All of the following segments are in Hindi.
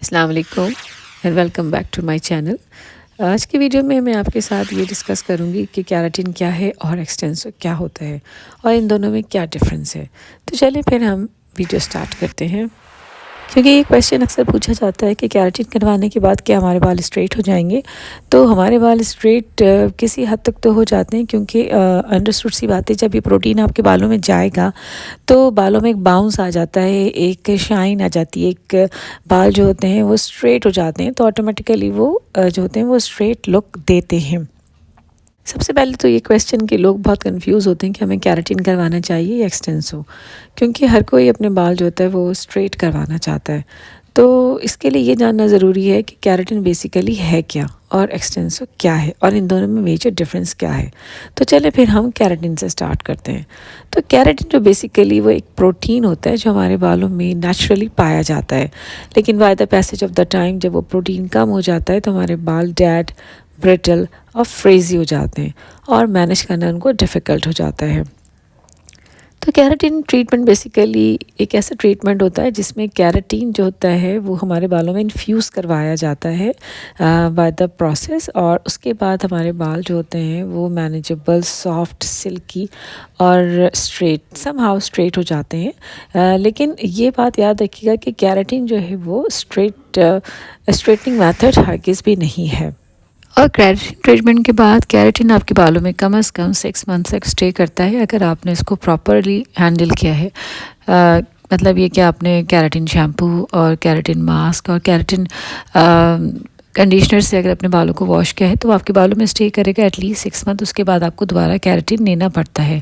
अस्सलाम वालेकुम and welcome back to my channel. आज की वीडियो में मैं आपके साथ ये डिस्कस करूँगी कि केराटिन क्या है और एक्सटेंसो क्या होता है और इन दोनों में क्या डिफरेंस है। तो चलिए फिर हम वीडियो स्टार्ट करते हैं, क्योंकि ये क्वेश्चन अक्सर पूछा जाता है कि केराटिन कटवाने के बाद क्या हमारे बाल स्ट्रेट हो जाएंगे। तो हमारे बाल स्ट्रेट किसी हद तक तो हो जाते हैं, क्योंकि अंडरस्टूड सी बात है, जब ये प्रोटीन आपके बालों में जाएगा तो बालों में एक बाउंस आ जाता है, एक शाइन आ जाती है, एक बाल जो होते हैं वो स्ट्रेट हो जाते हैं, तो ऑटोमेटिकली वो जो होते हैं वो स्ट्रेट लुक देते हैं। सबसे पहले तो ये क्वेश्चन के लोग बहुत कंफ्यूज होते हैं कि हमें केराटिन करवाना चाहिए या एक्सटेंसो, क्योंकि हर कोई अपने बाल जो होता है वो स्ट्रेट करवाना चाहता है। तो इसके लिए ये जानना ज़रूरी है कि केराटिन बेसिकली है क्या और एक्सटेंसो क्या है और इन दोनों में मेजर डिफरेंस क्या है। तो चले फिर हम केराटिन से स्टार्ट करते हैं। तो केराटिन जो बेसिकली वो एक प्रोटीन होता है जो हमारे बालों में नेचुरली पाया जाता है, लेकिन by the passage of the time जब वो प्रोटीन कम हो जाता है तो हमारे बाल डेड, ब्रिटल और फ्रेजी हो जाते हैं और मैनेज करना उनको डिफ़िकल्ट हो जाता है। तो केराटिन ट्रीटमेंट बेसिकली एक ऐसा ट्रीटमेंट होता है जिसमें केराटिन जो होता है वो हमारे बालों में इन्फ्यूज़ करवाया जाता है बाय द प्रोसेस, और उसके बाद हमारे बाल जो होते हैं वो मैनेजेबल, सॉफ्ट, सिल्की और स्ट्रेट, समहाउ स्ट्रेट हो जाते हैं। लेकिन ये बात याद रखिएगा कि केराटिन जो है वो स्ट्रेटनिंग मेथड हरगिज़ भी नहीं है। और केराटिन ट्रीटमेंट के बाद केराटिन आपके बालों में कम से कम 6 मंथ तक स्टे करता है, अगर आपने इसको प्रॉपरली हैंडल किया है। मतलब ये कि आपने केराटिन शैम्पू और केराटिन मास्क और केराटिन कंडीशनर से अगर अपने बालों को वॉश किया है तो आपके बालों में स्टे करेगा एटलीस्ट 6 मंथ। उसके बाद आपको दोबारा केराटिन लेना पड़ता है,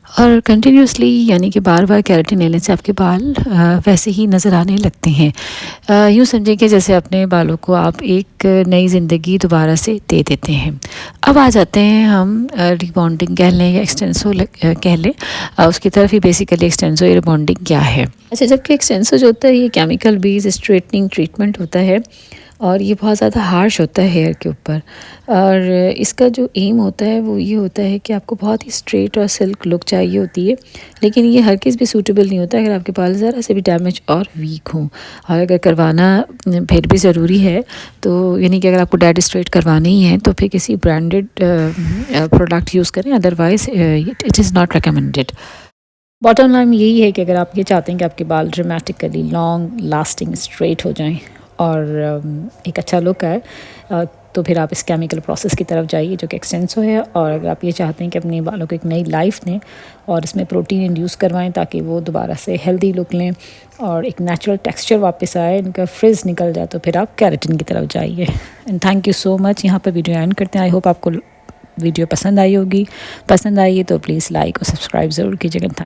और कंटिन्यूसली यानी कि बार बार केराटिन लेने से आपके बाल वैसे ही नज़र आने लगते हैं। यूँ समझें कि जैसे अपने बालों को आप एक नई ज़िंदगी दोबारा से दे देते हैं। अब आ जाते हैं हम रिबॉन्डिंग कह लें या एक्सटेंसो कह लें, उसकी तरफ ही। बेसिकली एक्सटेंसो या रिबॉन्डिंग क्या है? अच्छा, जबकि एक्सटेंसो जो होता है ये केमिकल बेस्ड स्ट्रेटनिंग ट्रीटमेंट होता है और ये बहुत ज़्यादा हार्श होता है हेयर के ऊपर, और इसका जो एम होता है वो ये होता है कि आपको बहुत ही स्ट्रेट और सिल्क लुक चाहिए होती है, लेकिन ये हर किस भी सूटेबल नहीं होता अगर आपके बाल ज़रा से भी डैमेज और वीक हों। और अगर करवाना फिर भी ज़रूरी है, तो यानी कि अगर आपको डेड स्ट्रेट करवानी ही है तो फिर किसी ब्रांडेड प्रोडक्ट यूज़ करें, otherwise it is not recommended. Bottom line यही है कि अगर आप ये चाहते हैं कि आपके बाल ड्रामेटिकली लॉन्ग लास्टिंग स्ट्रेट हो जाएं और एक अच्छा लुक आए, तो फिर आप इस केमिकल प्रोसेस की तरफ जाइए जो कि एक्सटेंसो है। और अगर आप ये चाहते हैं कि अपने बालों को एक नई लाइफ दें और इसमें प्रोटीन इंड्यूस करवाएं ताकि वो दोबारा से हेल्दी लुक लें और एक नेचुरल टेक्सचर वापस आए, इनका फ्रिज निकल जाए, तो फिर आप केराटिन की तरफ जाइए। And thank you so much. यहाँ पर वीडियो एंड करते हैं। आई होप आपको वीडियो पसंद आई होगी। पसंद आई है तो प्लीज़ लाइक और सब्सक्राइब ज़रूर कीजिएगा।